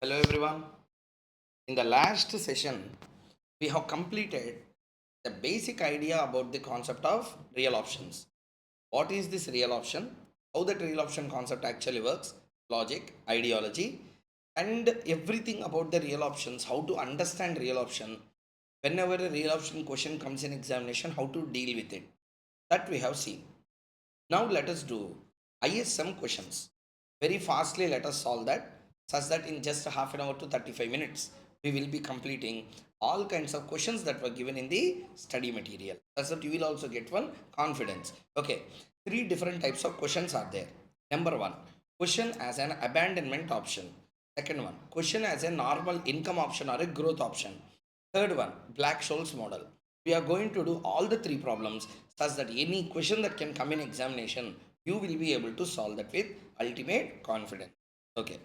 Hello everyone. In the last session, we have completed the basic idea about the concept of real options. What is this real option? How that real option concept actually works, logic, ideology, and everything about the real options, how to understand real option. Whenever a real option question comes in examination, how to deal with it. That we have seen. Now let us do ISM questions. Very fastly let us solve that such that in just half an hour to 35 minutes we will be completing all kinds of questions that were given in the study material. Such that you will also get one confidence. Okay, three different types of questions are there. Number one, question as an abandonment option. Second one, question as a normal income option or a growth option. Third one, Black-Scholes model. We are going to do all the three problems such that any question that can come in examination, you will be able to solve that with ultimate confidence. Okay.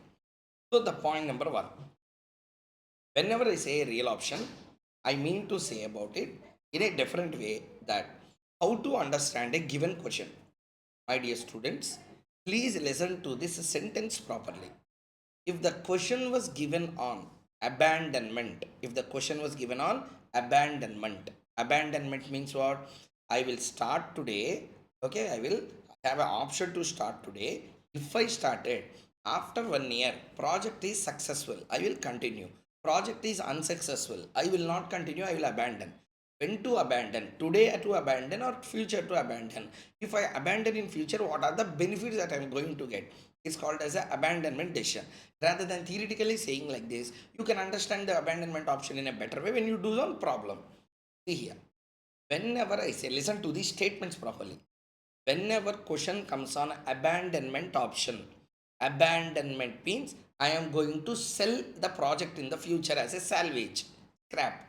So the point number one, whenever I say real option, I mean to say about it in a different way that how to understand a given question. My dear students, please listen to this sentence properly. If the question was given on abandonment, if the question was given on abandonment means what? I will start today. Okay, I will have an option to start today. If I started after 1 year, project is successful, I will continue. Project is unsuccessful, I will not continue, I will abandon. When to abandon? Today to abandon or future to abandon? If I abandon in future, what are the benefits that I am going to get? It's called as an abandonment decision. Rather than theoretically saying like this, you can understand the abandonment option in a better way when you do the problem. See here, whenever I say, listen to these statements properly. Whenever question comes on abandonment option, abandonment means I am going to sell the project in the future as a salvage, scrap.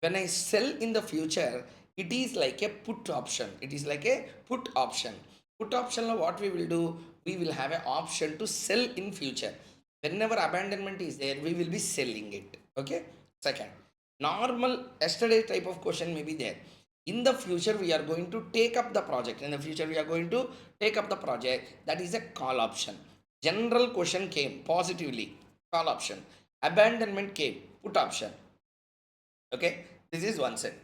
When I sell in the future, it is like a put option. It is like a put option. Put option, what we will do, we will have an option to sell in future. Whenever abandonment is there, we will be selling it. Okay. Second, normal yesterday type of question may be there. In the future, we are going to take up the project. In the future, we are going to take up the project. That is a call option. General question came positively, call option. Abandonment came, put option. Okay, this is one set.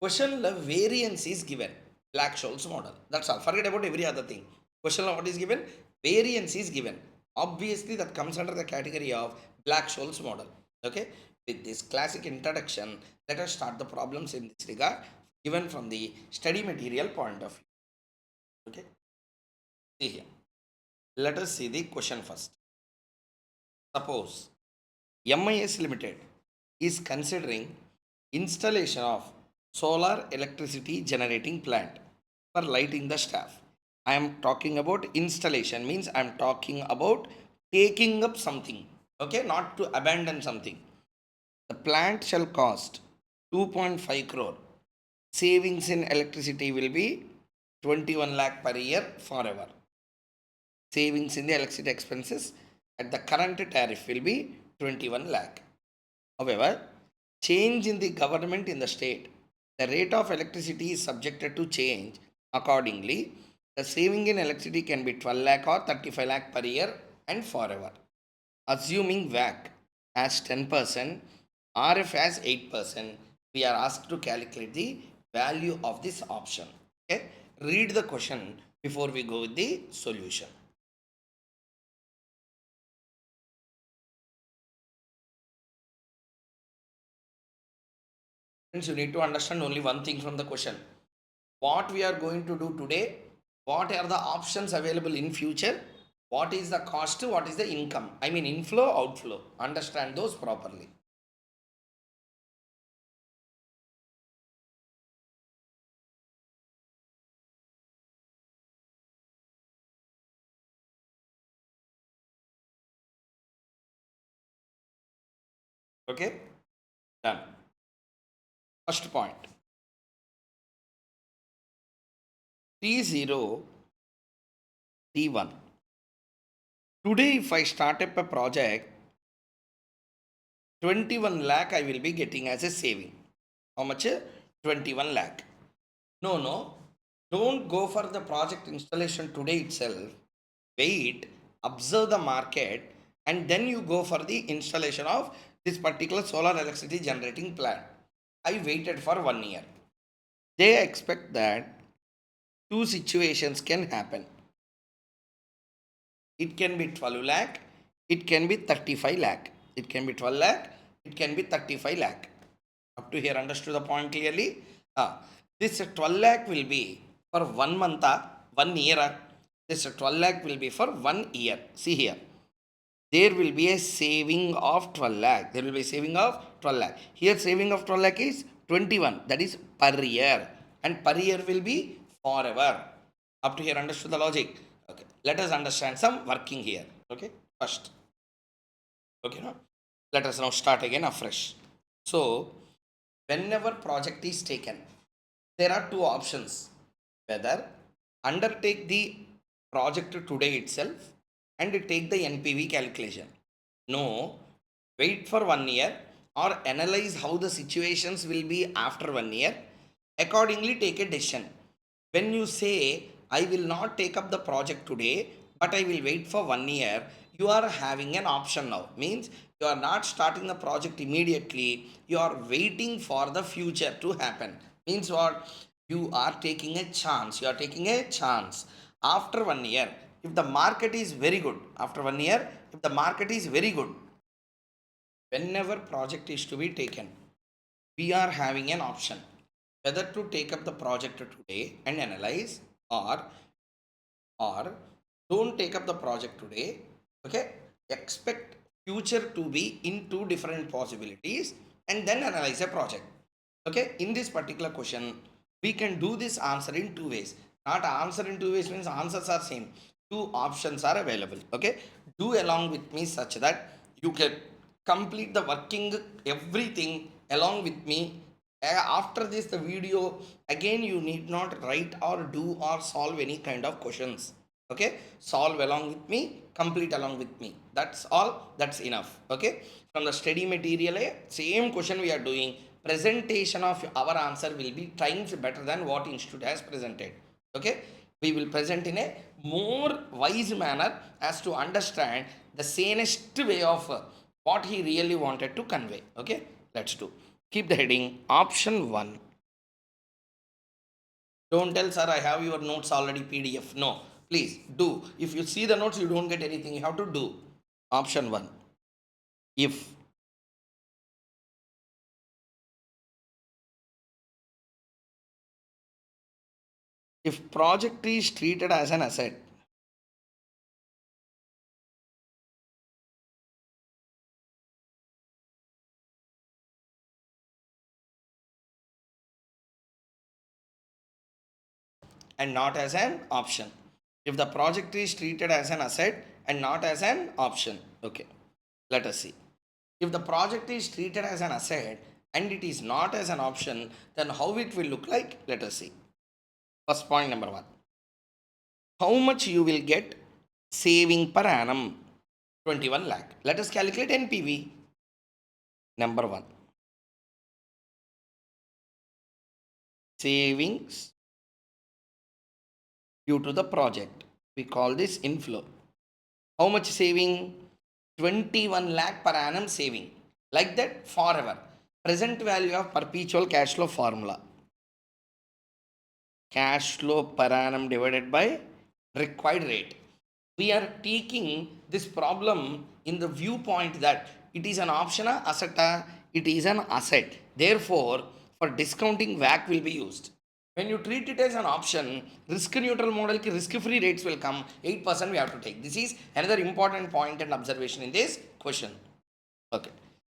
Question the variance is given. Black-Scholes model. That's all. Forget about every other thing. Question what is given? Variance is given. Obviously, that comes under the category of Black-Scholes model. Okay. With this classic introduction, let us start the problems in this regard, given from the study material point of view. Okay. See here. Let us see the question first. Suppose MIS Limited is considering installation of solar electricity generating plant for lighting the staff. I am talking about installation, means I am talking about taking up something, okay, not to abandon something. The plant shall cost 2.5 crore. Savings in electricity will be 21 lakh per year forever. Savings in the electricity expenses at the current tariff will be 21 lakh. However, change in the government in the state, the rate of electricity is subjected to change. Accordingly, the saving in electricity can be 12 lakh or 35 lakh per year and forever. Assuming WACC as 10%, RF as 8%, we are asked to calculate the value of this option. Okay, read the question before we go with the solution. Friends, you need to understand only one thing from the question. What we are going to do today, what are the options available in future, what is the cost, what is the income, I mean inflow, outflow. Understand those properly. Okay, done. First point, T0, T1. Today if I start up a project, 21 lakh I will be getting as a saving. How much? 21 lakh. No, don't go for the project installation today itself. Wait, observe the market and then you go for the installation of this particular solar electricity generating plant. I waited for 1 year. They expect that two situations can happen. It can be 12 lakh, it can be 35 lakh. It can be 12 lakh, it can be 35 lakh. Up to here, understood the point clearly? This 12 lakh will be for 1 month, 1 year. This 12 lakh will be for 1 year. See here. There will be a saving of 12 lakh. There will be a saving of 12 lakh. Here, saving of 12 lakh is 21. That is per year. And per year will be forever. Up to here, understood the logic? Okay. Let us understand some working here. Okay. First. Okay. Now, let us now start again afresh. So, whenever project is taken, there are two options: whether undertake the project today itself and take the NPV calculation. No, wait for 1 year or analyze how the situations will be after 1 year. Accordingly, take a decision. When you say, I will not take up the project today, but I will wait for 1 year, you are having an option now. Means you are not starting the project immediately, you are waiting for the future to happen. Means what? You are taking a chance. You are taking a chance. After 1 year, if the market is very good, after 1 year, if the market is very good, whenever project is to be taken, we are having an option whether to take up the project today and analyze, or don't take up the project today. Okay, expect future to be in two different possibilities and then analyze a project. Okay, in this particular question we can do this answer in two ways. Not answer in two ways means answers are same, two options are available. Okay, do along with me such that you can complete the working everything along with me. After this the video, again you need not write or do or solve any kind of questions. Okay, solve along with me, complete along with me, that's all, that's enough. Okay, from the study material, same question we are doing, presentation of our answer will be times better than what institute has presented. Okay, we will present in a more wise manner as to understand the sanest way of what he really wanted to convey. Okay, let's do. Keep the heading option 1. Don't tell sir I have your notes already PDF. No, please do. If you see the notes you don't get anything, you have to do. Option 1. If project is treated as an asset and not as an option. If the project is treated as an asset and not as an option. Okay, let us see. If the project is treated as an asset and it is not as an option, then how it will look like? Let us see. First point number 1. How much you will get saving per annum? 21 lakh. Let us calculate NPV. Number 1. Savings due to the project. We call this inflow. How much saving? 21 lakh per annum saving. Like that forever. Present value of perpetual cash flow formula. Cash flow per annum divided by required rate. We are taking this problem in the viewpoint that it is an option, asset, it is an asset. Therefore, for discounting, WACC will be used. When you treat it as an option, risk neutral model, risk free rates will come. 8% we have to take. This is another important point and observation in this question. Okay.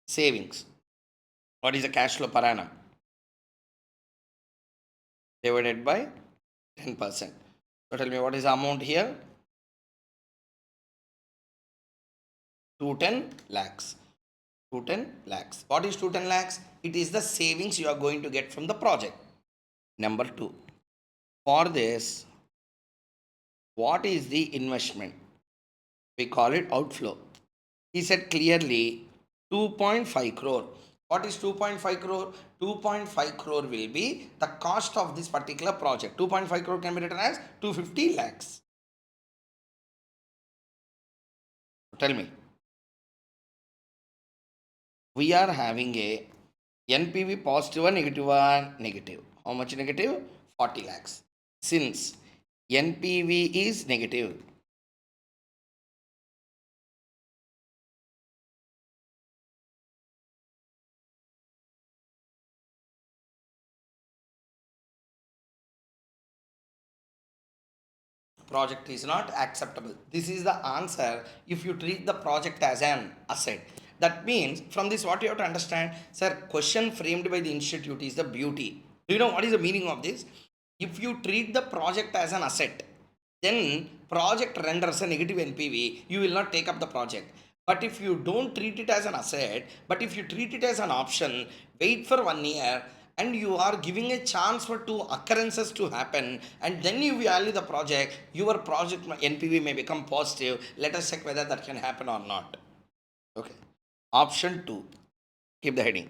Savings. What is the cash flow per annum? Divided by 10%. So tell me what is the amount here? 210 lakhs. 210 lakhs. What is 210 lakhs? It is the savings you are going to get from the project. Number 2. For this, what is the investment? We call it outflow. He said clearly 2.5 crore. What is 2.5 crore? 2.5 crore will be the cost of this particular project. 2.5 crore can be written as 250 lakhs. Tell me. we are having a NPV positive or negative one? Negative. How much negative? 40 lakhs. Since NPV is negative, project is not acceptable. This is the answer if you treat the project as an asset. That means from this what you have to understand, sir, question framed by the institute is the beauty. Do you know what is the meaning of this? If you treat the project as an asset, then project renders a negative NPV, you will not take up the project. But if you don't treat it as an asset, but if you treat it as an option, wait for 1 year, and you are giving a chance for two occurrences to happen, and then you value the project, your project NPV may become positive. Let us check whether that can happen or not. Okay. Option 2. Keep the heading.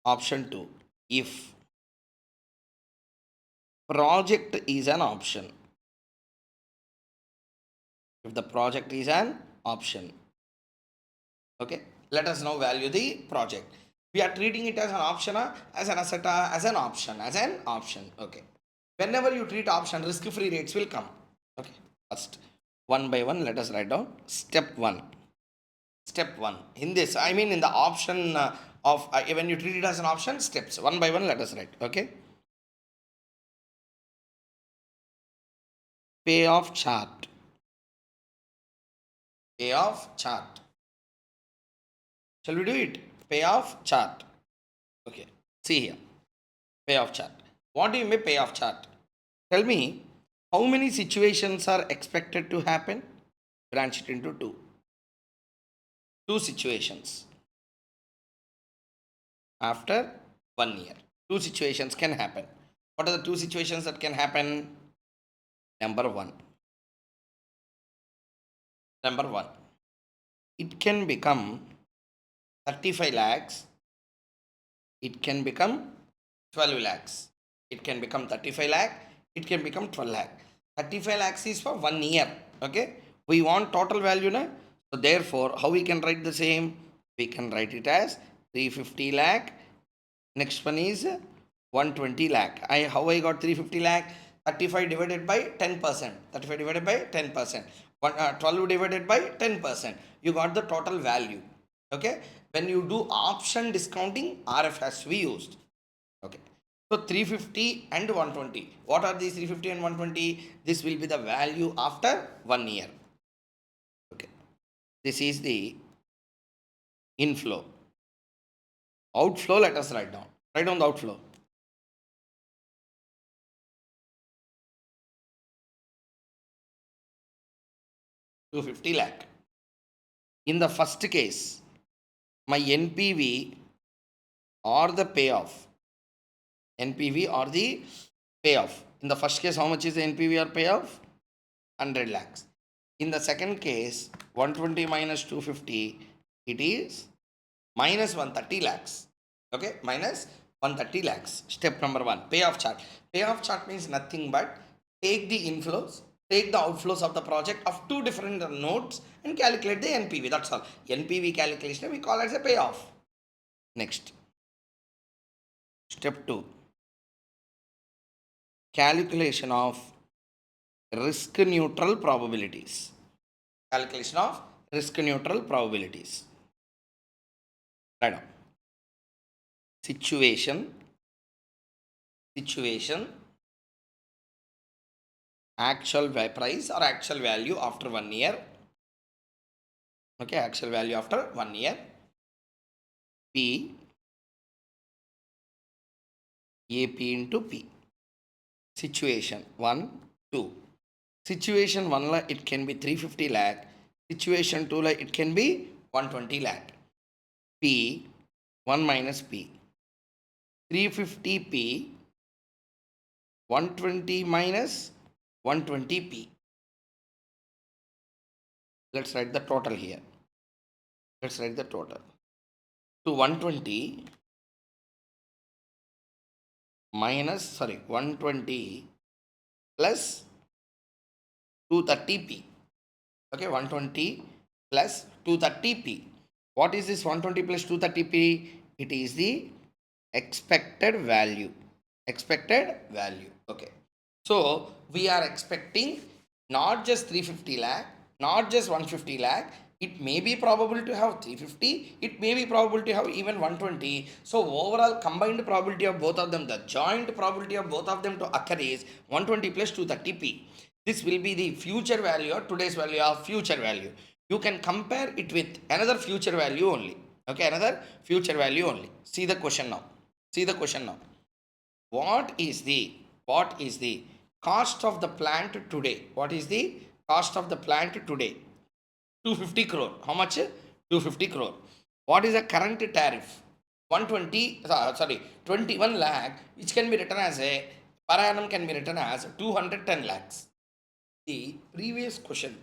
Option 2. If project is an option, if the project is an option, okay, let us now value the project. We are treating it as an option, as an asset, as an option, okay. Whenever you treat option, risk free rates will come. Okay, first one by one let us write down. Step 1 in this, I mean in the option of when you treat it as an option, steps one by one let us write. Okay, payoff chart. Payoff chart, shall we do it? Payoff chart. Okay, see here, payoff chart. What do you mean payoff chart? Tell me, how many situations are expected to happen? Branch it into two. Two situations after 1 year. Two situations can happen. What are the two situations that can happen? Number one. Number one. It can become 35 lakhs. It can become 12 lakhs. It can become 35 lakh. It can become 12 lakh. 35 lakhs is for 1 year. Okay. We want total value now. So therefore, how we can write the same? We can write it as 350 lakh. Next one is 120 lakh. How I got 350 lakh? 35 divided by 10%. 35 divided by 10%. 12 divided by 10%. You got the total value. Okay. When you do option discounting, RF has to be used. Okay. So 350 and 120. What are these 350 and 120? This will be the value after 1 year. Okay. This is the inflow. Outflow, let us write down. Write down the outflow. 250 lakh. In the first case, my NPV or the payoff. NPV or the payoff. In the first case, how much is the NPV or payoff? 100 lakhs. In the second case, 120 minus 250, it is minus 130 lakhs. Okay, minus 130 lakhs. Step number 1, payoff chart. Payoff chart means nothing but take the inflows, take the outflows of the project of two different nodes and calculate the NPV. That's all. NPV calculation we call as a payoff. Next, step 2, calculation of risk neutral probabilities. Calculation of risk neutral probabilities. Right now, situation, actual price or actual value after 1 year. Okay, actual value after 1 year. P, AP into P. Situation 1, 2. Situation 1 la it can be 350 lakh. Situation 2 la it can be 120 lakh. P 1 minus P. 350P 120 minus 120P. Let's write the total here. Let's write the total. So 120 minus 120 plus 230P. Okay, 120 plus 230p. What is this 120 plus 230p? It is the expected value. Expected value. Okay. So we are expecting not just 350 lakh, not just 150 lakh. It may be probable to have 350. It may be probable to have even 120. So overall combined probability of both of them, the joint probability of both of them to occur is 120 plus 230p. This will be the future value or today's value of future value. You can compare it with another future value only. Okay, another future value only. See the question now. See the question now. What is the cost of the plant today? What is the cost of the plant today? 250 crore. How much? 250 crore. What is the current tariff? 120, sorry, 21 lakh, which can be written as a, per annum can be written as 210 lakhs. The previous question,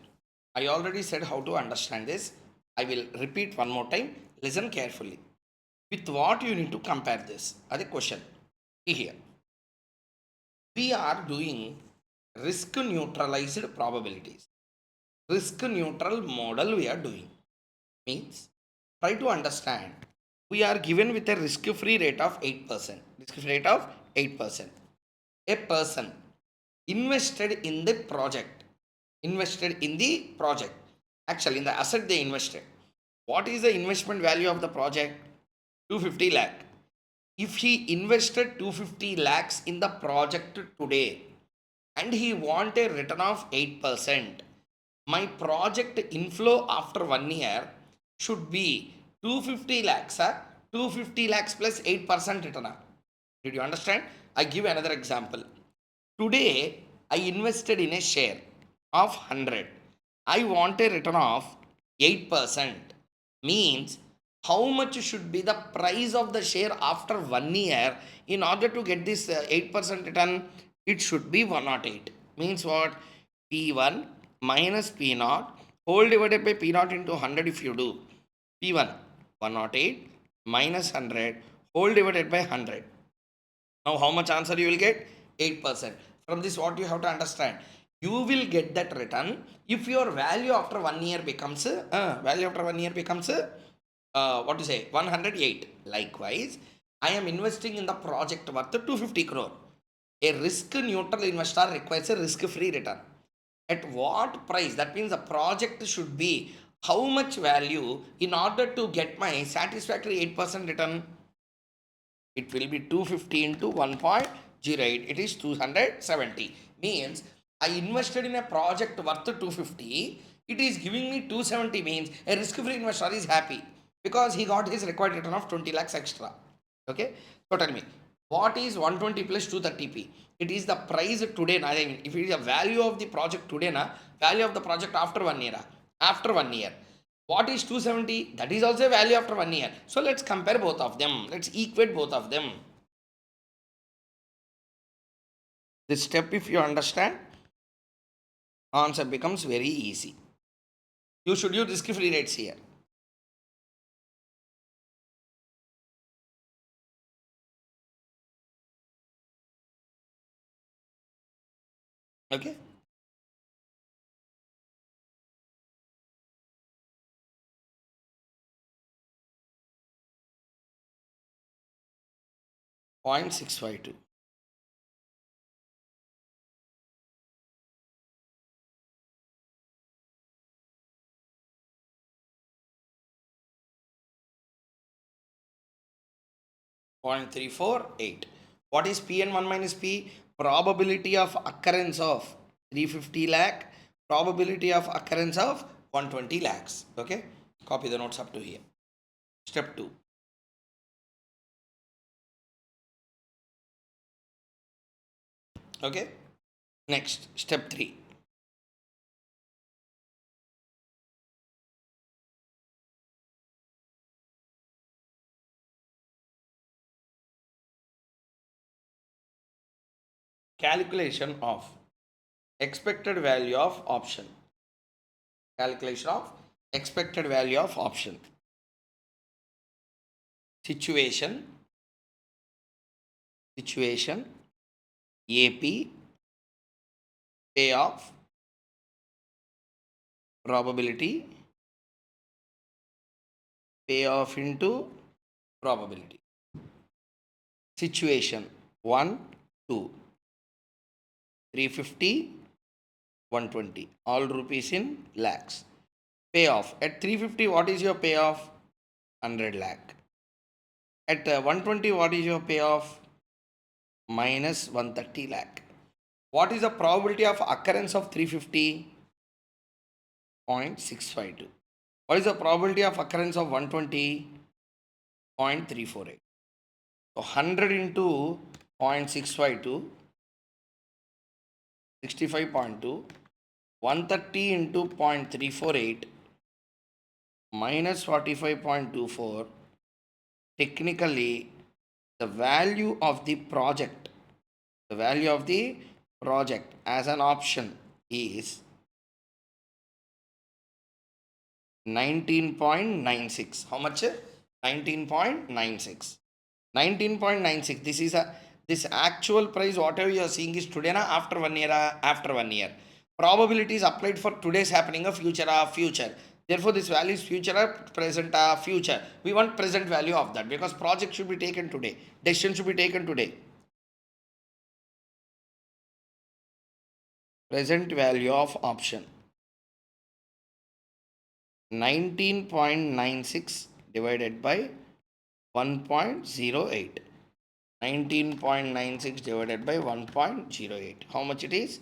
I already said how to understand this. I will repeat one more time. Listen carefully. With what you need to compare this? Other question. See here. We are doing risk neutralized probabilities. Risk neutral model we are doing. Means, try to understand. We are given with a risk free rate of 8%. Risk free rate of 8%. A person invested in the project. Invested in the project. Actually, in the asset they invested. What is the investment value of the project? 250 lakh. If he invested 250 lakhs in the project today and he want a return of 8%, my project inflow after 1 year should be 250 lakhs, 250 lakhs plus 8% return. Did you understand? I give another example. Today, I invested in a share of 100. I want a return of 8%. Means, how much should be the price of the share after 1 year in order to get this 8% return? It should be 108. Means what? P1 minus P0 whole divided by P0 into 100 if you do. P1 108 minus 100 whole divided by 100. Now, how much answer you will get? 8%. From this, what you have to understand? You will get that return if your value after 1 year becomes, what to say, 108. Likewise, I am investing in the project worth 250 crore. A risk neutral investor requires a risk free return. At what price? That means the project should be how much value in order to get my satisfactory 8% return? It will be 250 into 1.08. It is 270. Means I invested in a project worth 250. It is giving me 270. Means a risk-free investor is happy because he got his required return of 20 lakhs extra. Okay. So tell me, what is 120 plus 230p? It is the price today. I mean, if it is a value of the project today, value of the project after 1 year. After 1 year. What is 270? That is also a value after 1 year. So let's compare both of them. Let's equate both of them. This step, if you understand, answer becomes very easy. You should use risk-free rates here. Okay. Point 652. Point 348. What is P and 1 minus P? Probability of occurrence of 350 lakh. Probability of occurrence of 120 lakhs. Okay. Copy the notes up to here. Step 2. Okay. Next, step 3. Calculation of expected value of option. Calculation of expected value of option. Situation, AP, payoff, probability, payoff into probability. Situation 1, 2, 350, 120. All rupees in lakhs. Payoff. At 350, what is your payoff? 100 lakh. At 120, what is your payoff? Minus 130 lakh. What is the probability of occurrence of 350? 0.652. What is the probability of occurrence of 120? 0.348. So 100 into 0.652, 65.2, 130 into 0.348 minus 45.24. Technically, the value of the project as an option is 19.96. How much? 19.96. 19.96. This actual price, whatever you are seeing, is today na after 1 year, after 1 year. Probability is applied for today's happening of future. Therefore, this value is future present future. We want present value of that because project should be taken today. Decision should be taken today. Present value of option 19.96 divided by 1.08. 19.96 divided by 1.08. How much it is?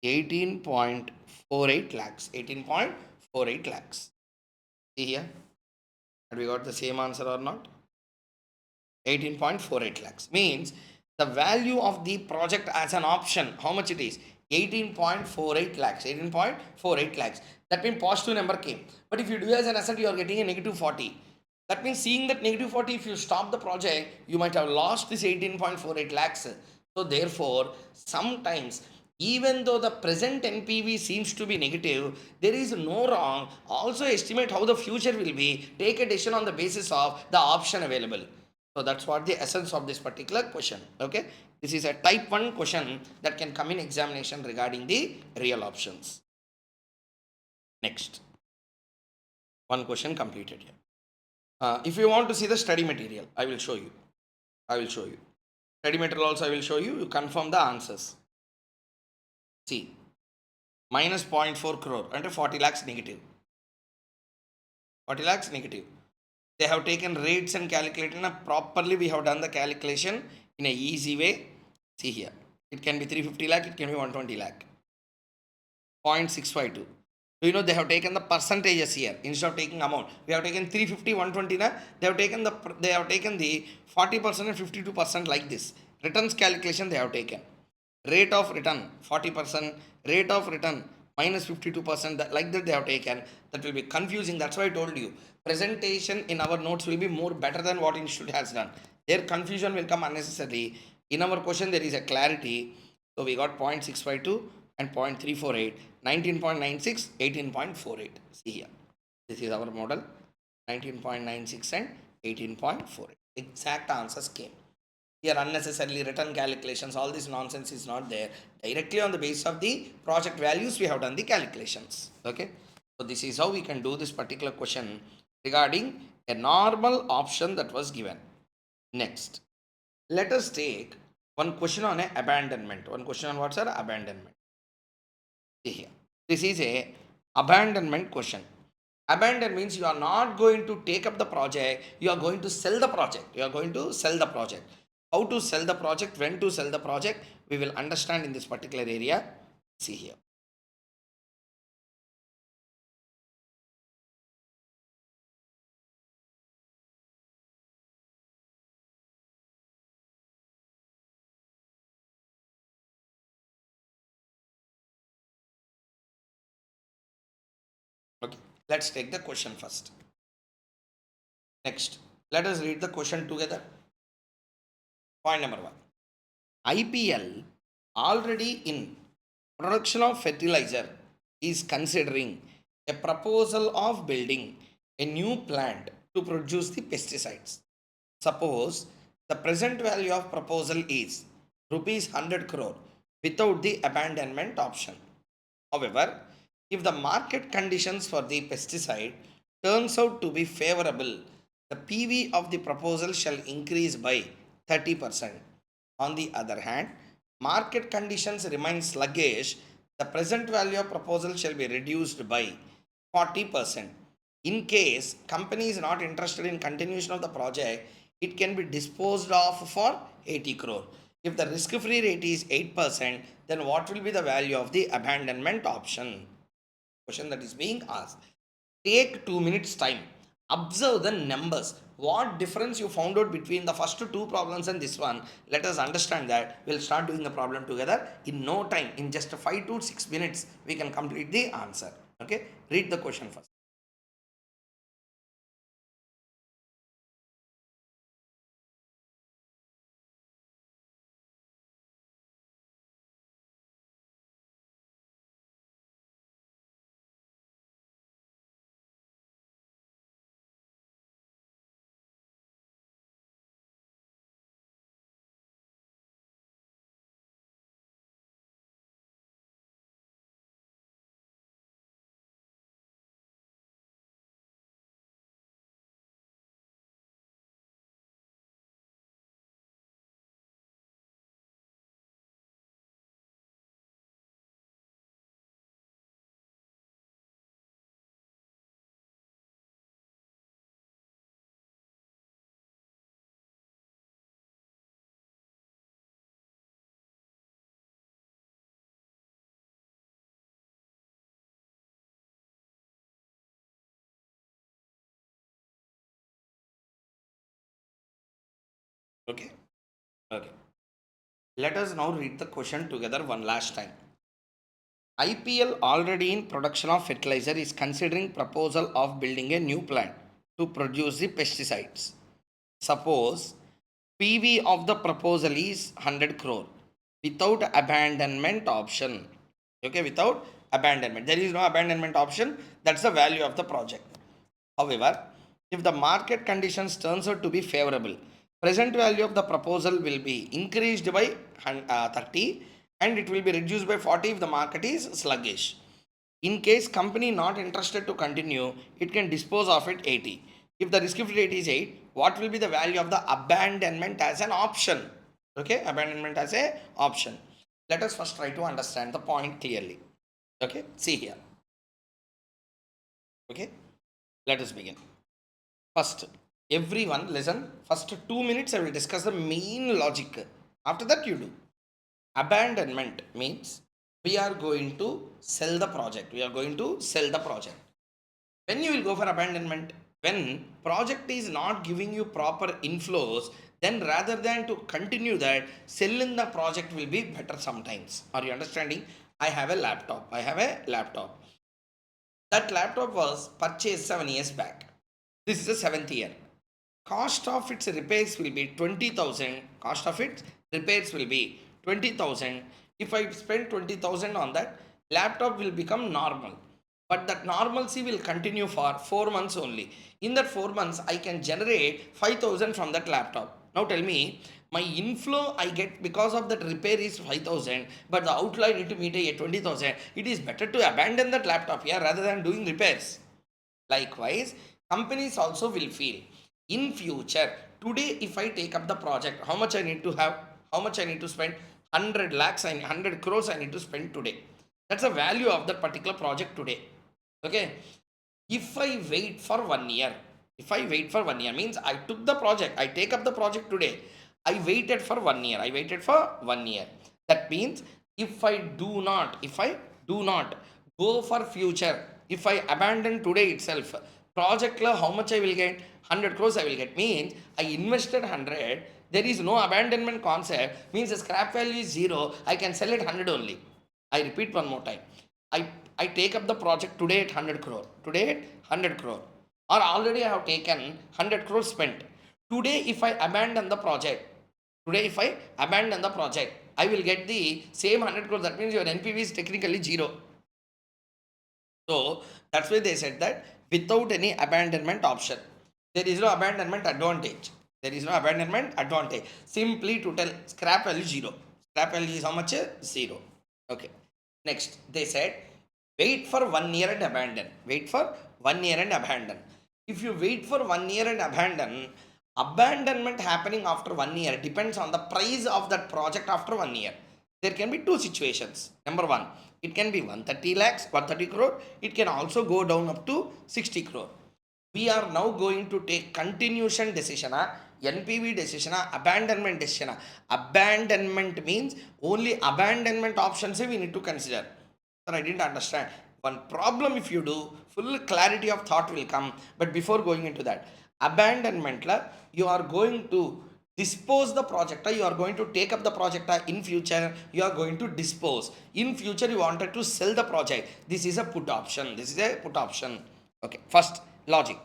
18.48 lakhs. 18.48 lakhs. See here. Have we got the same answer or not? 18.48 lakhs. Means the value of the project as an option, how much it is? 18.48 lakhs. 18.48 lakhs. That means positive number came. But if you do as an asset, you are getting a negative 40. That means seeing that negative 40, if you stop the project, you might have lost this 18.48 lakhs. So therefore, sometimes even though the present NPV seems to be negative, there is no wrong. Also estimate how the future will be. Take a decision on the basis of the option available. So that's what the essence of this particular question. Okay. This is a type 1 question that can come in examination regarding the real options. Next. One question completed here. If you want to see the study material, I will show you. Study material also I will show you. You confirm the answers. See, minus 0.4 crore and 40 lakhs negative. 40 lakhs negative. They have taken rates and calculated properly. We have done the calculation in a easy way. See here. It can be 350 lakh, it can be 120 lakh. 0.652. So, they have taken the percentages here instead of taking amount. We have taken 350, 120. They have taken the 40% and 52% like this. Returns calculation they have taken. Rate of return 40%, rate of return minus 52%. Like that they have taken. That will be confusing. That's why I told you. Presentation in our notes will be more better than what institute has done. Their confusion will come unnecessarily. In our question there is a clarity. So we got 0.652 and 0.348, 19.96, 18.48. See here. This is our model. 19.96 and 18.48. Exact answers came. Here unnecessarily written calculations, all this nonsense is not there. Directly on the basis of the project values, we have done the calculations. Okay. So this is how we can do this particular question regarding a normal option that was given. Next, let us take one question on a abandonment. One question on what, sir? Abandonment. See here. This is a abandonment question. Abandon means you are not going to take up the project, you are going to sell the project. How to sell the project, when to sell the project, we will understand in this particular area. See here. Okay, let's take the question first. Next, let us read the question together. Point number 1. IPL already in production of fertilizer is considering a proposal of building a new plant to produce the pesticides. Suppose the present value of proposal is rupees 100 crore without the abandonment option. However, if the market conditions for the pesticide turns out to be favorable, the PV of the proposal shall increase by 30%. On the other hand, market conditions remain sluggish, the present value of proposal shall be reduced by 40%. In case company is not interested in continuation of the project, it can be disposed of for 80 crore. If the risk-free rate is 8%, then what will be the value of the abandonment option? Question that is being asked. Take 2 minutes time. Observe the numbers. What difference you found out between the first two problems and this one? Let us understand that. We'll start doing the problem together. In no time, in just 5 to 6 minutes, we can complete the answer. Okay? Read the question first. Okay? Okay. Let us now read the question together one last time. IPL already in production of fertilizer is considering proposal of building a new plant to produce the pesticides. Suppose PV of the proposal is 100 crore without abandonment option. Okay, without abandonment. There is no abandonment option. That's the value of the project. However, if the market conditions turns out to be favorable, present value of the proposal will be increased by 30 and it will be reduced by 40 if the market is sluggish. In case company not interested to continue, it can dispose of it 80. If the risk-free rate is 8, what will be the value of the abandonment as an option? Okay, abandonment as a option. Let us first try to understand the point clearly. Okay, see here. Okay, let us begin. First, everyone listen. First 2 minutes I will discuss the main logic. After that you do. Abandonment means we are going to sell the project. We are going to sell the project. When you will go for abandonment? When project is not giving you proper inflows, then rather than to continue that, selling the project will be better sometimes. Are you understanding? I have a laptop. I have a laptop. That laptop was purchased 7 years back. This is the seventh year. Cost of its repairs will be 20,000. Cost of its repairs will be 20,000. If I spend 20,000 on that, laptop will become normal. But that normalcy will continue for 4 months only. In that 4 months, I can generate 5,000 from that laptop. Now tell me, my inflow I get because of that repair is 5,000, but the outlay need to meet a 20,000. It is better to abandon that laptop here rather than doing repairs. Likewise, companies also will feel in future, today if I take up the project, how much I need to have, how much I need to spend, 100 lakhs and 100 crores I need to spend today. That's the value of that particular project today. Okay. If I wait for 1 year, if I wait for 1 year means I took the project, I take up the project today. I waited for 1 year. I waited for 1 year. That means if I do not go for future, if I abandon today itself, project la how much I will get? 100 crores I will get. Means I invested 100. There is no abandonment concept. Means the scrap value is 0. I can sell it 100 only. I repeat one more time. I, I take up the project today at 100 crore. Today at 100 crore. Or already I have taken 100 crore spent. Today if I abandon the project, I will get the same 100 crore. That means your NPV is technically 0. So that's why they said that without any abandonment option, there is no abandonment advantage. There is no abandonment advantage. Simply to tell scrap value 0. Scrap value is how much? 0. Okay. Next, they said wait for 1 year and abandon. Wait for 1 year and abandon. If you wait for 1 year and abandon, abandonment happening after 1 year depends on the price of that project after 1 year. There can be two situations. Number one, it can be 130 lakhs, 130 crore. It can also go down up to 60 crore. We are now going to take continuation decision, NPV decision, abandonment decision. Abandonment means only abandonment options we need to consider. Sir, I didn't understand. One problem if you do, full clarity of thought will come. But before going into that, abandonment, you are going to dispose the project, you are going to take up the project, in future you are going to dispose. In future you wanted to sell the project. This is a put option. This is a put option. Okay, first logic.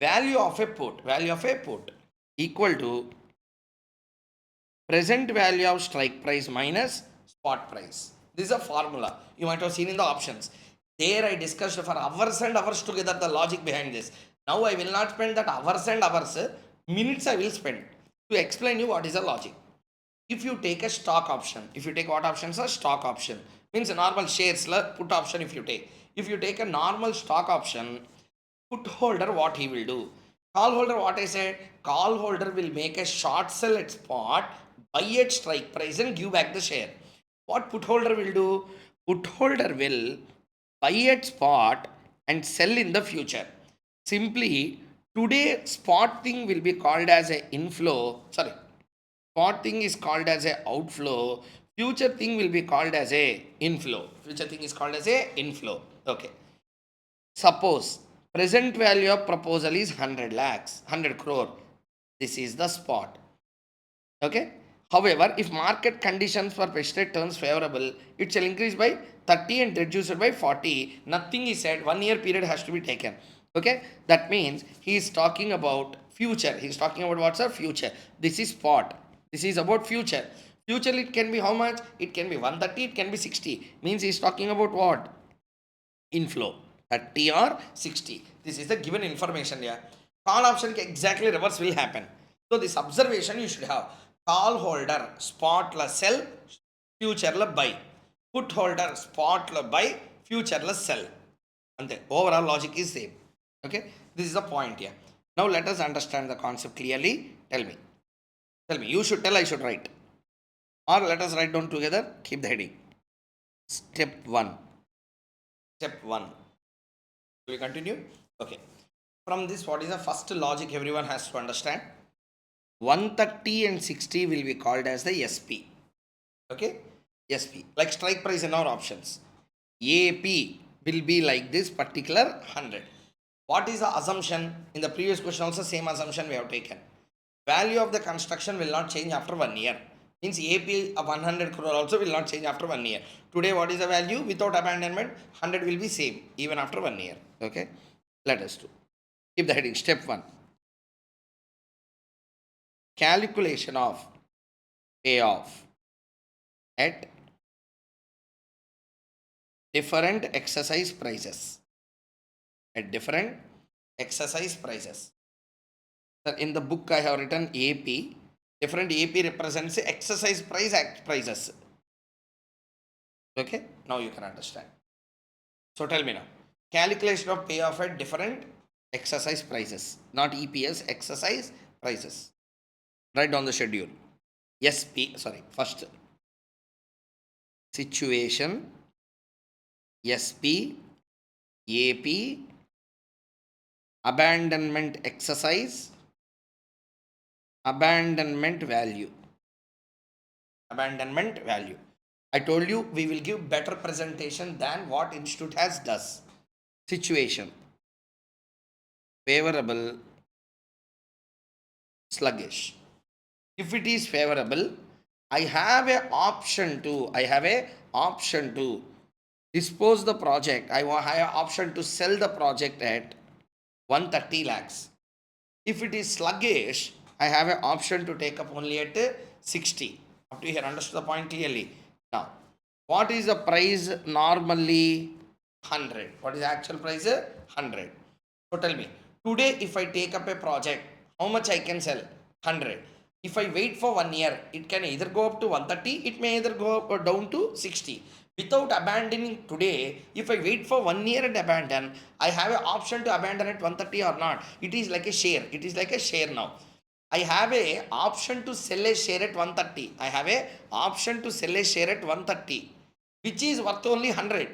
Value of a put equal to present value of strike price minus spot price. This is a formula. You might have seen in the options. There I discussed for hours and hours together the logic behind this. Now I will not spend that hours and hours, minutes I will spend to explain you what is the logic. If you take a stock option, if you take what options are stock option, means a normal shares put option if you take. If you take a normal stock option, put holder what he will do? Call holder what I said? Call holder will make a short sell at spot, buy at strike price and give back the share. What put holder will do? Put holder will buy at spot and sell in the future. Simply today spot thing will be called as a inflow. Sorry, spot thing is called as a outflow. Future thing will be called as a inflow. Future thing is called as a inflow. Okay. Suppose present value of proposal is 100 lakhs, 100 crore. This is the spot. Okay. However, if market conditions for pesticide turns favorable, it shall increase by 30 and reduce it by 40. Nothing is said. 1 year period has to be taken. Okay. That means he is talking about future. He is talking about what's a future. This is spot. This is about future. Future it can be how much? It can be 130, it can be 60. Means he is talking about what? Inflow 30 or 60. This is the given information here. Call option exactly reverse will happen. So this observation you should have. Call holder spot la sell, future la buy. Put holder spot la buy, future la sell. And the overall logic is same. Okay, this is the point here. Now let us understand the concept clearly. Tell me. You should tell, I should write. Or let us write down together. Keep the heading. Step 1. Step 1. Will we continue? Okay. From this, what is the first logic everyone has to understand? 130 and 60 will be called as the SP. Okay? SP. Like strike price in our options. AP will be like this particular 100. What is the assumption? In the previous question also same assumption we have taken. Value of the construction will not change after 1 year. Means AP of 100 crore also will not change after 1 year. Today what is the value? Without abandonment, 100 will be same even after 1 year. Okay. Let us do. Keep the heading. Step 1. Calculation of payoff at different exercise prices. At different exercise prices. In the book I have written AP. Different AP represents exercise prices. Okay, now you can understand. So tell me now. Calculation of payoff at different exercise prices. Not EPS, exercise prices. Write down the schedule. First. Situation, SP, AP, abandonment exercise, abandonment value. I told you we will give better presentation than what institute has does. Situation, favorable, sluggish. If it is favorable, I have a option to dispose the project. I have an option to sell the project at 130 lakhs. If it is sluggish, I have an option to take up only at 60. Up to here, understood the point clearly. Now, what is the price normally? 100. What is the actual price? 100. So tell me, today if I take up a project, how much I can sell? 100. If I wait for 1 year, it can either go up to 130, it may either go up or down to 60. Without abandoning today, if I wait for 1 year and abandon, I have an option to abandon at 130 or not. It is like a share. It is like a share now. I have a option to sell a share at 130. I have a option to sell a share at 130, which is worth only 100.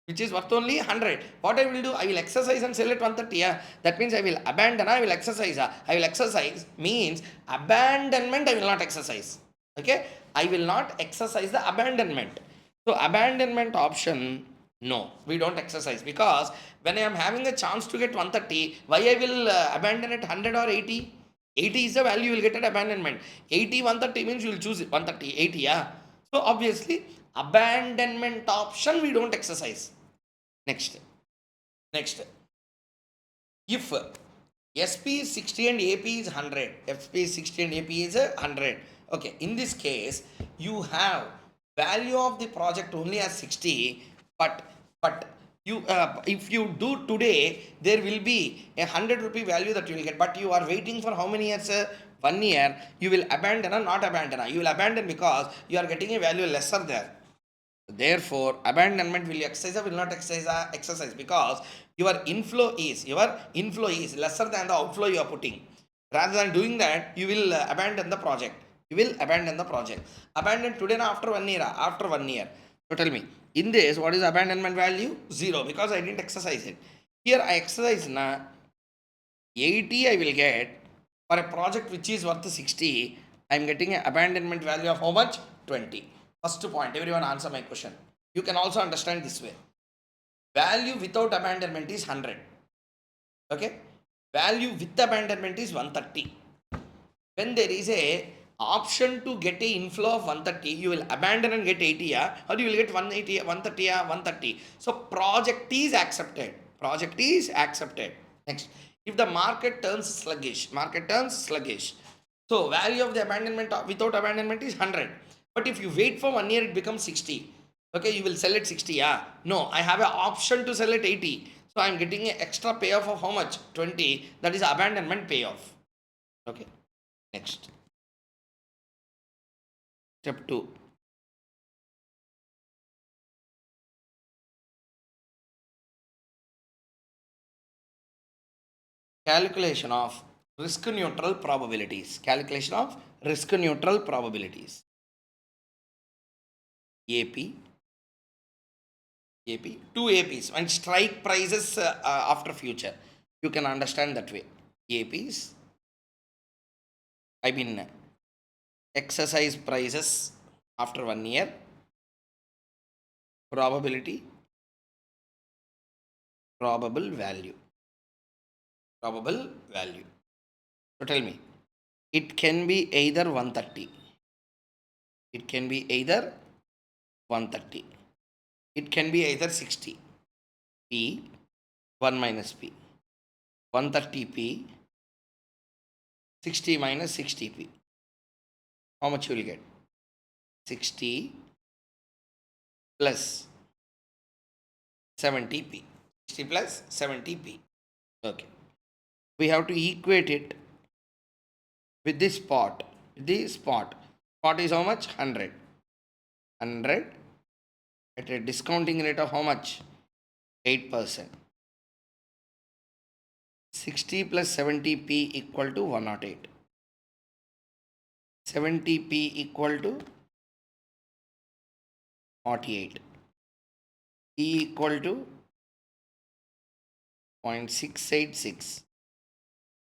Which is worth only 100. What I will do, I will exercise and sell at 130. Yeah? That means I will abandon, I will exercise. I will exercise means abandonment, I will not exercise. Okay? I will not exercise the abandonment. So, abandonment option, no, we don't exercise, because when I am having a chance to get 130, why I will abandon at 100 or 80? 80 is the value you will get at abandonment. 80, 130 means you will choose 130, 80, yeah. So, obviously, abandonment option we don't exercise. Next. Next. If SP is 60 and AP is 100, SP is 60 and AP is 100. Okay, in this case, you have value of the project only as 60, but you if you do today, there will be a 100 rupee value that you will get, but you are waiting for how many years? 1 year. You will abandon or not abandon? You will abandon because you are getting a value lesser there. Therefore, abandonment will you exercise or will not exercise, because your inflow is lesser than the outflow you are putting. Rather than doing that, you will abandon the project. You will abandon the project. Abandon today or after 1 year? After 1 year. So tell me, in this, what is abandonment value? 0, because I didn't exercise it. Here I exercise na 80 I will get for a project which is worth 60. I am getting an abandonment value of how much? 20. First point, everyone answer my question. You can also understand this way. Value without abandonment is 100. Okay? Value with abandonment is 130. When there is a option to get a inflow of 130, you will abandon and get 80, or you will get 180, 130, 130. So project is accepted. Project is accepted. Next, if the market turns sluggish. So value of the abandonment without abandonment is 100. But if you wait for 1 year, it becomes 60. Okay, you will sell it 60. Yeah. No, I have an option to sell it 80. So I am getting an extra payoff of how much? 20. That is abandonment payoff. Okay. Next. Step 2. Calculation of risk neutral probabilities. Calculation of risk neutral probabilities. AP, two APs, and strike prices after future. You can understand that way. APs, I mean, exercise prices after 1 year, probability, probable value. Probable value. So tell me, it can be either 130. It can be either 130. It can be either 60. P 1 minus P. 130P 60 minus 60P. How much you will get? 60 plus 70P. 60 plus 70P. Okay. We have to equate it with this spot. This spot. Spot is how much? 100. 100 at a discounting rate of how much? 8%. 60 plus 70P equal to 108. 70P equal to 48. P equal to 0.686.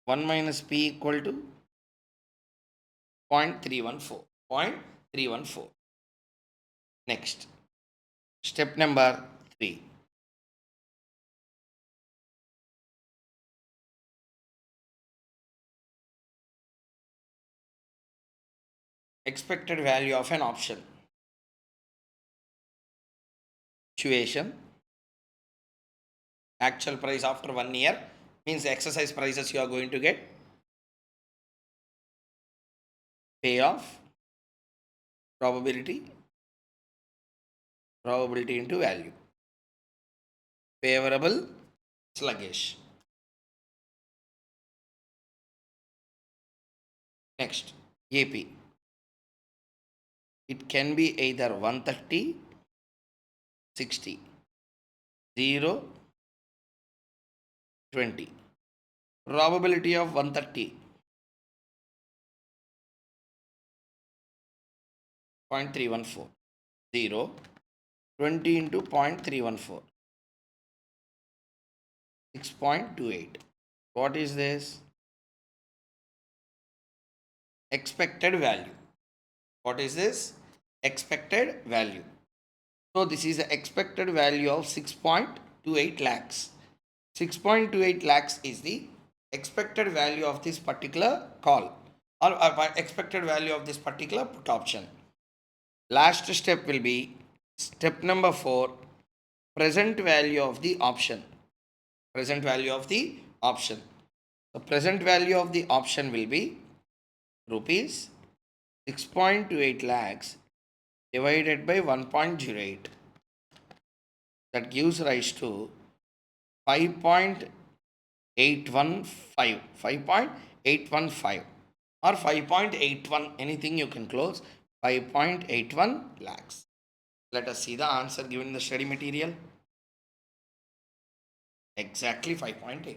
1 minus P equal to 0.314. 0.314. Next, step number 3. Expected value of an option. Situation. Actual price after 1 year means the exercise prices you are going to get. Payoff. Probability. Probability into value. Favorable. Sluggish. Next, AP. It can be either 130 60, 0, 20. Probability of 130, 0.314. 0, 20 into 0.314, 6.28. What is this? Expected value. What is this? Expected value. So this is the expected value of 6.28 lakhs. 6.28 lakhs is the expected value of this particular call, or expected value of this particular put option. Last step will be step number 4, present value of the option. Present value of the option. The present value of the option will be rupees 6.28 lakhs divided by 1.08. That gives rise to 5.815, 5.815 or 5.81, anything you can close, 5.81 lakhs. Let us see the answer given in the study material. Exactly 5.8.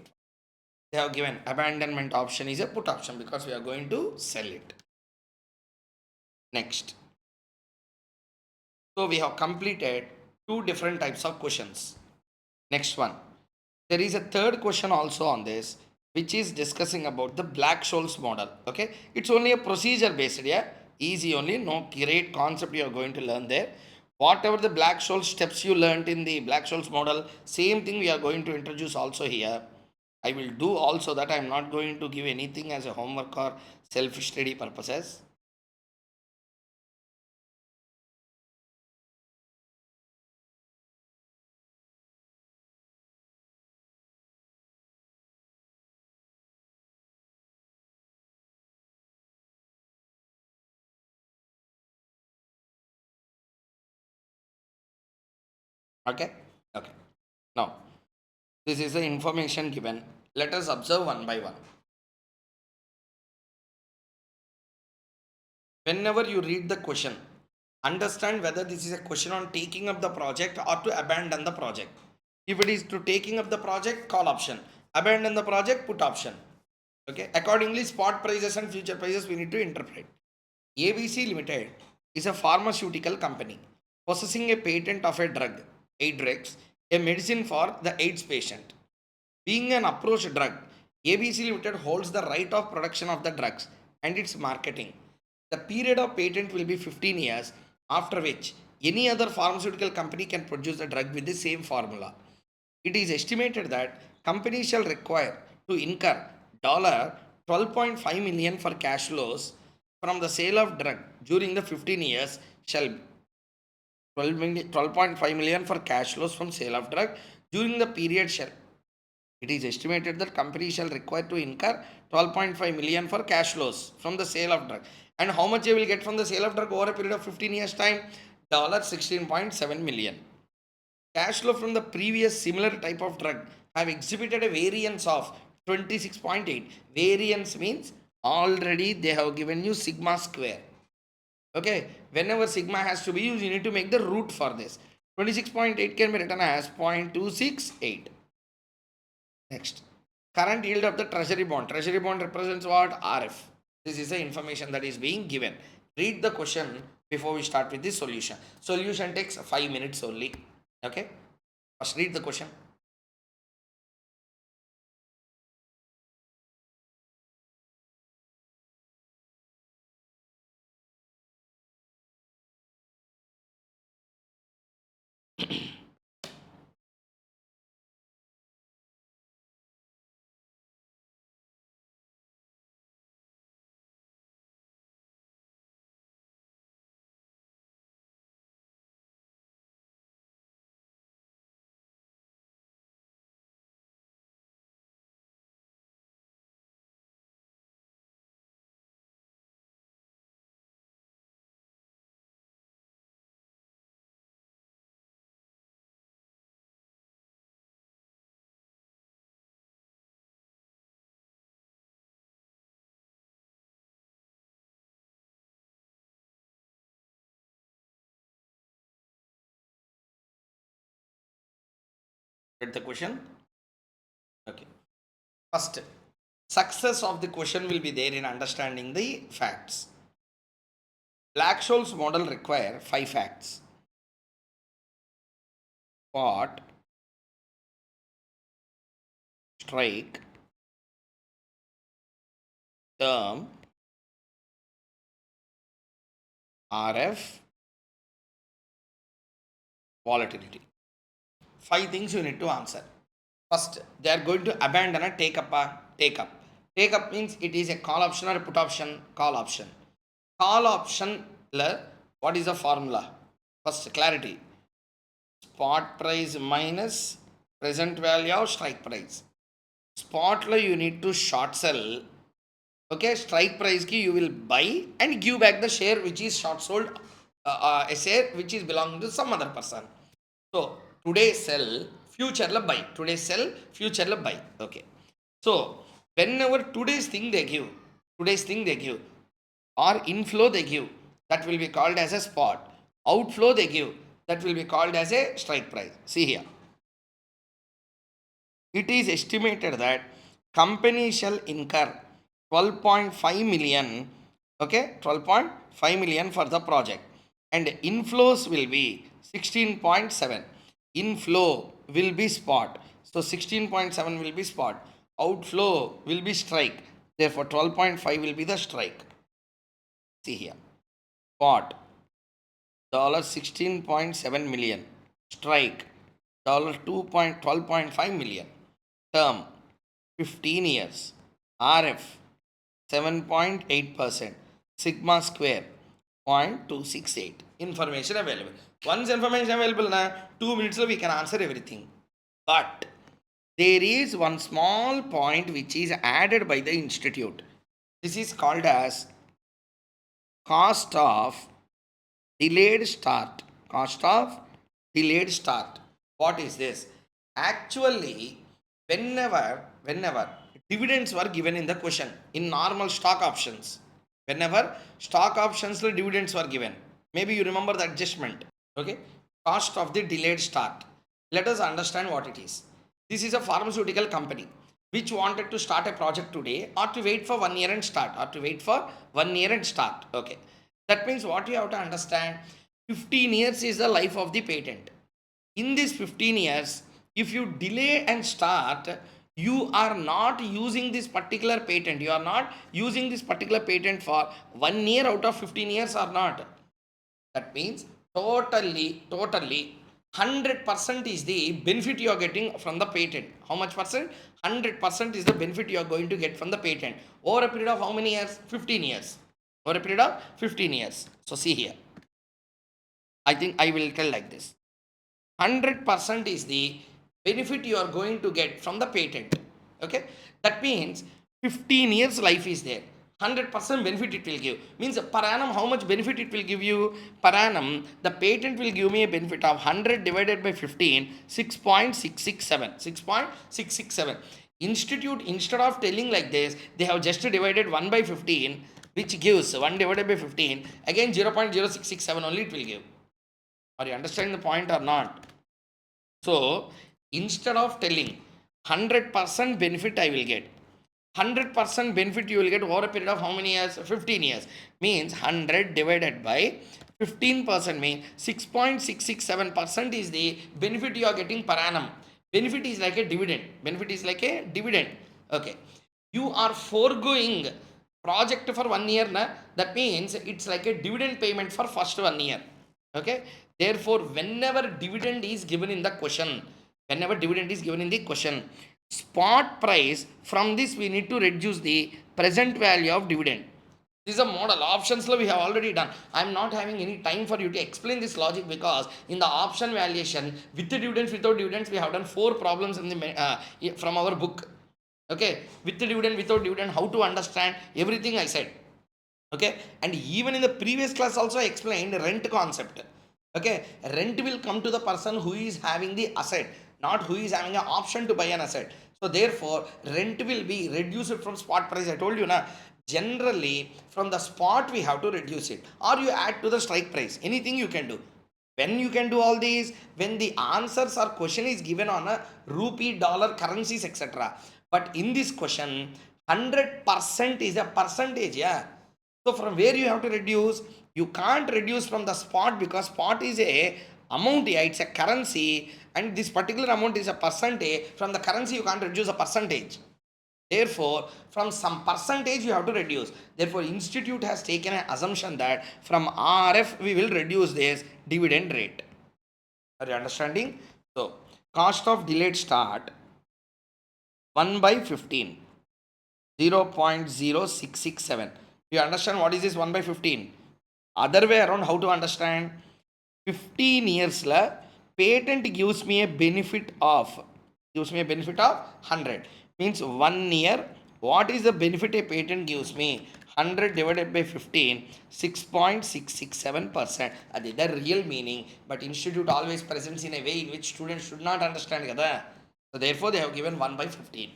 They have given abandonment option is a put option because we are going to sell it. Next. So we have completed 2 different types of questions. Next one. There is a third question also on this, which is discussing about the Black-Scholes model. Okay, it's only a procedure based, yeah, easy only, no great concept you are going to learn there. Whatever the Black-Scholes steps you learned in the Black-Scholes model, same thing we are going to introduce also here. I will do also that. I am not going to give anything as a homework or self-study purposes. Okay, okay. Now, this is the information given. Let us observe one by one. Whenever you read the question, understand whether this is a question on taking up the project or to abandon the project. If it is to taking up the project, call option. Abandon the project, put option. Okay. Accordingly, spot prices and future prices we need to interpret. ABC Limited is a pharmaceutical company possessing a patent of a drug, AIDS, a medicine for the AIDS patient. Being an approved drug, ABC Limited holds the right of production of the drugs and its marketing. The period of patent will be 15 years, after which any other pharmaceutical company can produce the drug with the same formula. It is estimated that companies shall require to incur $12.5 million for cash flows from the sale of drug during the 15 years shall 12.5 million for cash flows from sale of drug during the period shall. It is estimated that companies shall require to incur 12.5 million for cash flows from the sale of drug. And how much they will get from the sale of drug over a period of 15 years time? $16.7 million. Cash flow from the previous similar type of drug have exhibited a variance of 26.8. Variance means already they have given you sigma square. Okay, whenever sigma has to be used, you need to make the root for this. 26.8 can be written as 0.268. Next, current yield of the treasury bond. Treasury bond represents what? RF. This is the information that is being given. Read the question before we start with the solution. Solution takes 5 minutes only. Okay, first read the question. Get the question? Okay. First, success of the question will be there in understanding the facts. Black-Scholes model require 5 facts. Spot, strike, term, RF, volatility. 5 things you need to answer. First, they are going to abandon a take up. Take up. Take up means it is a call option or a put option. Call option. Call option, what is the formula? First, clarity. Spot price minus present value of strike price. Spot you need to short sell. Okay, strike price ki you will buy and give back the share which is short sold, a share which is belonging to some other person. So today sell, future la buy. Today sell, future la buy. Okay. So whenever today's thing they give, or inflow they give, that will be called as a spot. Outflow they give, that will be called as a strike price. See here. It is estimated that company shall incur 12.5 million, okay, 12.5 million for the project, and inflows will be 16.7. Inflow will be spot, so 16.7 will be spot. Outflow will be strike, therefore 12.5 will be the strike. See here, spot $16.7 million, strike $12.5 million, term 15 years, RF 7.8%, sigma square 0.268. Information available. Once information available, 2 minutes we can answer everything. But there is one small point which is added by the institute. This is called as cost of delayed start. Cost of delayed start. What is this? Actually, whenever dividends were given in the question in normal stock options, whenever stock options dividends were given, maybe you remember the adjustment. Okay, cost of the delayed start. Let us understand what it is. This is a pharmaceutical company which wanted to start a project today, or to wait for 1 year and start, Okay, that means what you have to understand, 15 years is the life of the patent. In this 15 years, if you delay and start, you are not using this particular patent. You are not using this particular patent for 1 year out of 15 years or not. That means totally 100% is the benefit you are getting from the patent. How much percent? 100% is the benefit you are going to get from the patent over a period of how many years? 15 years. Over a period of 15 years. So see here, I think I will tell like this. 100% is the benefit you are going to get from the patent. Okay, that means 15 years life is there. 100% benefit it will give. Means per annum how much benefit it will give you? Per annum the patent will give me a benefit of 100 divided by 15, 6.667. 6.667. Institute, instead of telling like this, they have just divided 1 by 15, which gives 1 divided by 15, again 0.0667 only it will give. Are you understanding the point or not? So instead of telling 100% benefit I will get, 100% benefit you will get over a period of how many years? 15 years. Means 100 divided by 15% means 6.667% is the benefit you are getting per annum. Benefit is like a dividend. Okay. You are foregoing project for 1 year. That means it's like a dividend payment for first 1 year. Okay. Therefore, whenever dividend is given in the question, spot price, from this we need to reduce the present value of dividend. This is a model. Options we have already done. I am not having any time for you to explain this logic, because in the option valuation, with the dividends, without dividends, we have done 4 problems in the from our book. Okay, with the dividend, without dividend, how to understand everything I said. Okay, and even in the previous class also I explained rent concept. Okay, rent will come to the person who is having the asset, not who is having an option to buy an asset. So therefore rent will be reduced from spot price. I told you na, generally from the spot we have to reduce it, or you add to the strike price, anything you can do. When you can do all these, when the answers or question is given on a rupee, dollar, currencies, etc. But in this question, 100% is a percentage, yeah. So from where you have to reduce, you can't reduce from the spot, because spot is a amount, yeah, it's a currency, and this particular amount is a percentage. From the currency, you can't reduce a percentage. Therefore, from some percentage you have to reduce. Therefore, institute has taken an assumption that from RF we will reduce this dividend rate. Are you understanding? So, cost of delayed start 1 by 15, 0.0667. You understand what is this 1 by 15? Other way around, how to understand? 15 years la patent gives me a benefit of 100, means 1 year. What is the benefit a patent gives me? 100 divided by 15, 6.667%. That is the real meaning, but institute always presents in a way in which students should not understand kada. So therefore they have given 1 by 15.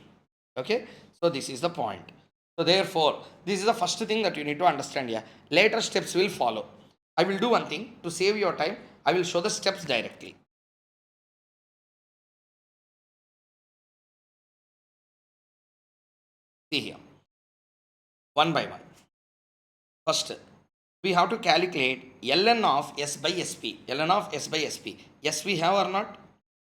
Okay, so this is the point. So therefore this is the first thing that you need to understand here. Later steps will follow. I will do one thing to save your time. I will show the steps directly. See here, one by one. First, we have to calculate ln of S by SP. ln of S by SP. Yes, we have or not?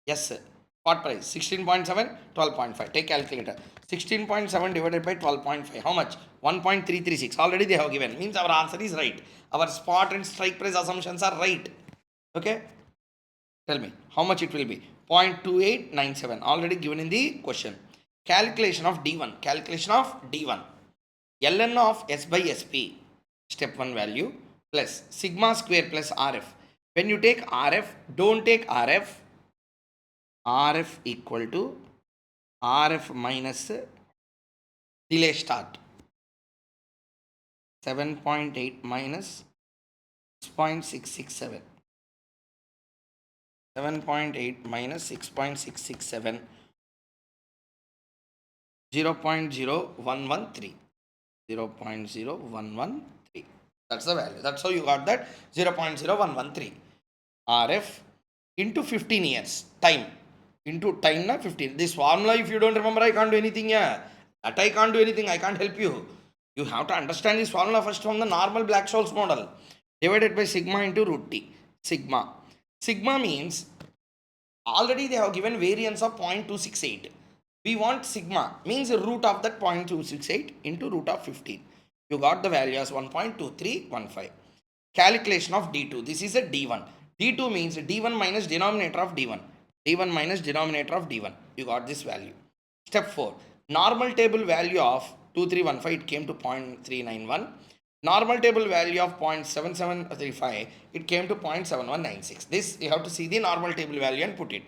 Yes, sir. Spot price 16.7, 12.5. Take calculator. 16.7 divided by 12.5. How much? 1.336. Already they have given. Means our answer is right. Our spot and strike price assumptions are right. Okay. Tell me how much it will be. 0.2897. Already given in the question. Calculation of D1. Calculation of D1. ln of S by SP, step 1 value, plus sigma square plus RF. When you take RF, don't take RF. RF equal to RF minus delay start. 7.8 minus 6.667. 7.8 minus 6.667. 0.0113. 0.0113. That's the value. That's how you got that 0.0113. RF into 15 years time, into time na 15. This formula, if you don't remember, I can't do anything. Yeah, that I can't do anything. I can't help you. You have to understand this formula first from the normal Black-Scholes model. Divided by sigma into root t. Sigma. Sigma means already they have given variance of 0.268. We want sigma, means the root of that 0.268 into root of 15. You got the value as 1.2315. Calculation of D2. This is a D1. D2 means D1 minus denominator of D1. D1 minus denominator of D1. You got this value. Step 4. Normal table value of 2315, it came to 0.391. Normal table value of 0.7735, it came to 0.7196. This you have to see the normal table value and put it.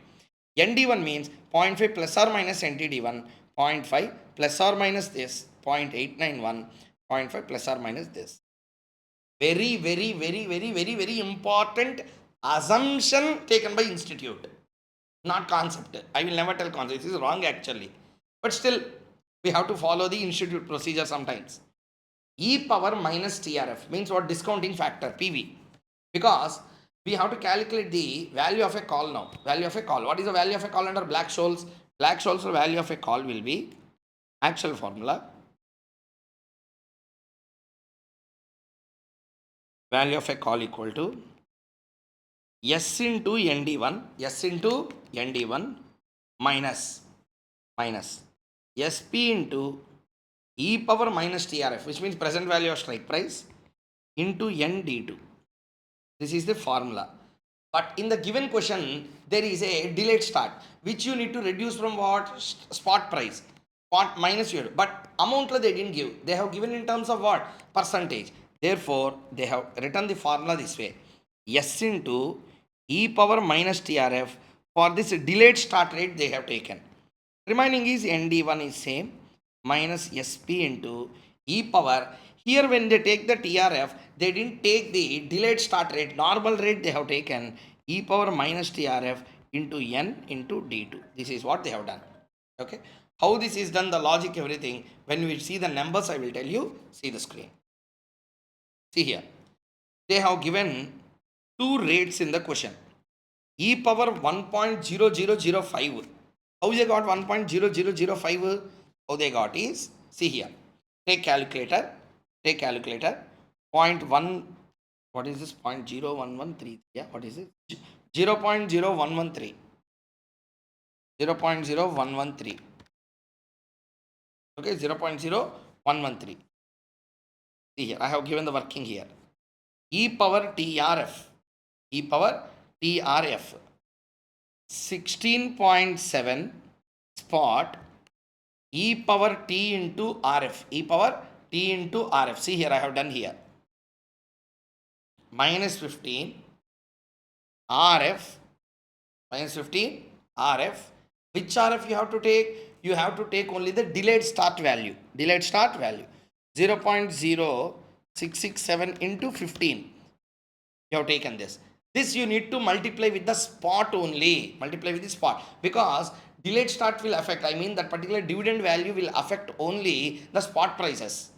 ND1 means 0.5 plus or minus NTD1, 0.5 plus or minus this, 0.891, 0.5 plus or minus this. Very, very, very, very, very, very important assumption taken by institute, not concept. I will never tell concept. This is wrong actually. But still, we have to follow the institute procedure sometimes. E power minus TRF means what? Discounting factor, PV. Because we have to calculate the value of a call now. Value of a call. What is the value of a call under Black-Scholes? Black-Scholes value of a call will be actual formula. Value of a call equal to S into ND1. S into ND1 minus SP into E power minus TRF, which means present value of strike price, into ND2. This is the formula. But in the given question, there is a delayed start, which you need to reduce from what? Spot price. Spot minus your. But amount they didn't give. They have given in terms of what? Percentage. Therefore, they have written the formula this way. S into E power minus TRF. For this delayed start rate they have taken. Remaining is ND1 is same, minus SP into E power. Here when they take the TRF, they didn't take the delayed start rate. Normal rate they have taken E power minus TRF into N into D2. This is what they have done. Okay. How this is done, the logic, everything. When we see the numbers, I will tell you. See the screen. See here. They have given two rates in the question. E power 1.0005. How they got 1.0005? How they got is, see here. Take calculator. Take calculator. Point 1. What is this? 0.0113. Yeah, what is it? 0.0113. 0.0113. Okay, 0.0113. See here, I have given the working here. E power TRF. E power TRF. 16.7 spot E power T into RF. E power T into RF. See here, I have done here. Minus 15 RF. Minus 15 RF. Which RF you have to take? You have to take only the delayed start value. Delayed start value. 0.0667 into 15. You have taken this. This you need to multiply with the spot only. Multiply with the spot. Because delayed start will affect, I mean that particular dividend value will affect only the spot prices.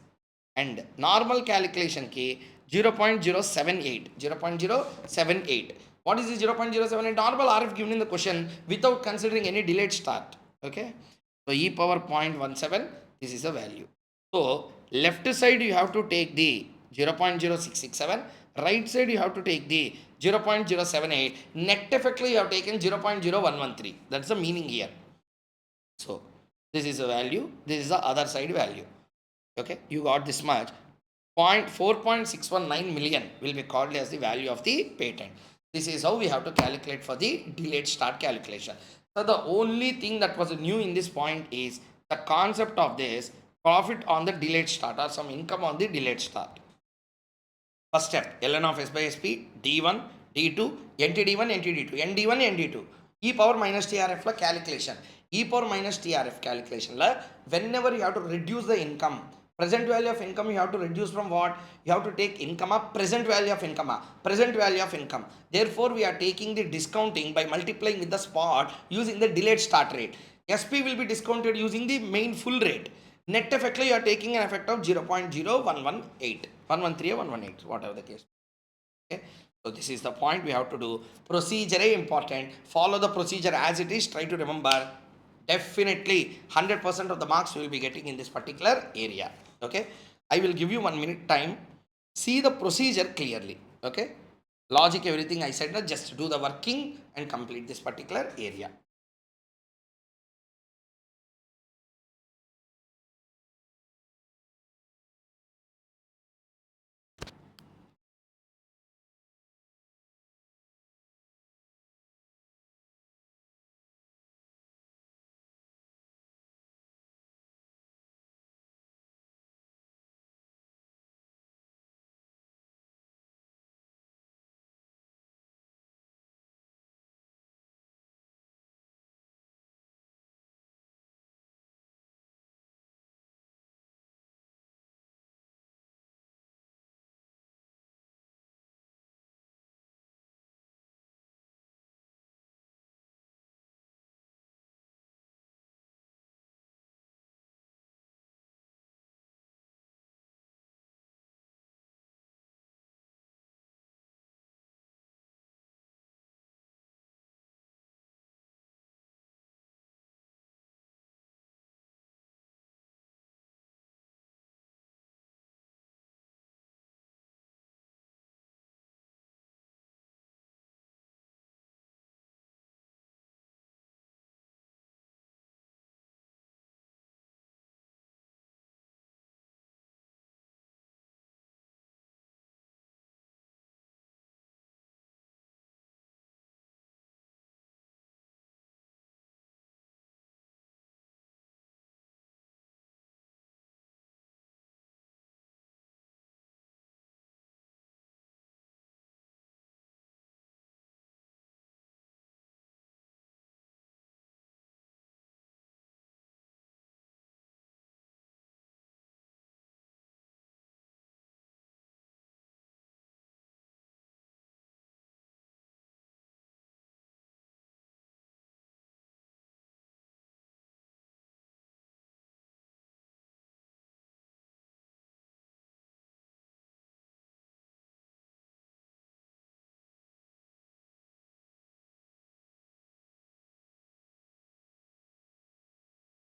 And normal calculation ki 0.078. 0.078. What is this 0.078? Normal RF given in the question without considering any delayed start. Okay. So e power 0.17. This is the value. So left side you have to take the 0.0667. Right side you have to take the 0.078. Net effectively you have taken 0.0113. That's the meaning here. So this is the value. This is the other side value. Okay, you got this much. 4.619 million will be called as the value of the patent. This is how we have to calculate for the delayed start calculation. So the only thing that was new in this point is the concept of this profit on the delayed start or some income on the delayed start. First step, ln of s by sp, d1, d2, ntd1, ntd2, nd1, nd2, e power minus trf la calculation. E power minus trf calculation la, whenever you have to reduce the income, present value of income you have to reduce from what? You have to take income up, present value of income up, present value of income. Therefore, we are taking the discounting by multiplying with the spot using the delayed start rate. SP will be discounted using the main full rate. Net effect you are taking an effect of 0.0118. 113 or 118, whatever the case. Okay, so this is the point we have to do. Procedure is important. Follow the procedure as it is. Try to remember. Definitely 100% of the marks you will be getting in this particular area. Okay, I will give you 1 minute time. See the procedure clearly. Okay, logic everything I said, just do the working and complete this particular area.